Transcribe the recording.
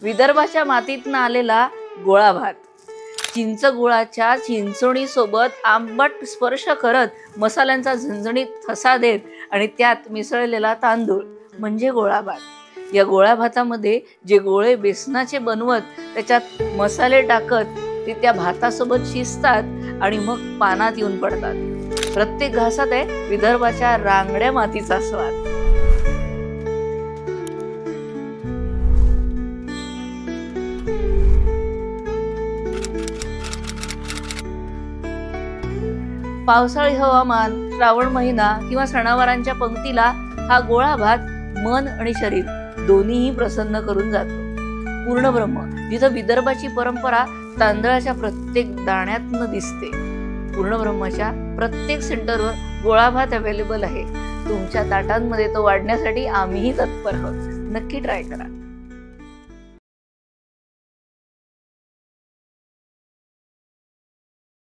विदर्भाच्या मातीतनं आलेला गोळा भात, चिंच गुळाच्या चिंचोणी सोबत आंबट स्पर्श करत मसाल्यांचा झणझणीत ठसा देत आणि त्यात मिसळलेला तांदूळ म्हणजे गोळा भात। या गोळा भातामध्ये जे गोळे बेसनाचे बनवत त्याच्यात मसाले टाकत ते त्या भातासोबत शिजतात आणि मग पानात येऊन पडतात। प्रत्येक घासात आहे विदर्भाच्या रांगड्या मातीचा स्वाद। पावसाळी हवामान, श्रावण महिना किंवा सणावारांच्या पंक्तीला हा गोळा भात मन आणि शरीर दोन्हीही प्रसन्न करून जातो। पूर्णब्रह्म, जिथं विदर्भाची परंपरा तांदळाच्या प्रत्येक दाण्यातनं दिसते। पूर्णब्रह्मच्या प्रत्येक सेंटरवर गोळा भात अवेलेबल आहे। तुमच्या ताटांमध्ये तो वाढण्यासाठी आम्हीही तत्पर आहोत। नक्की ट्राय करा।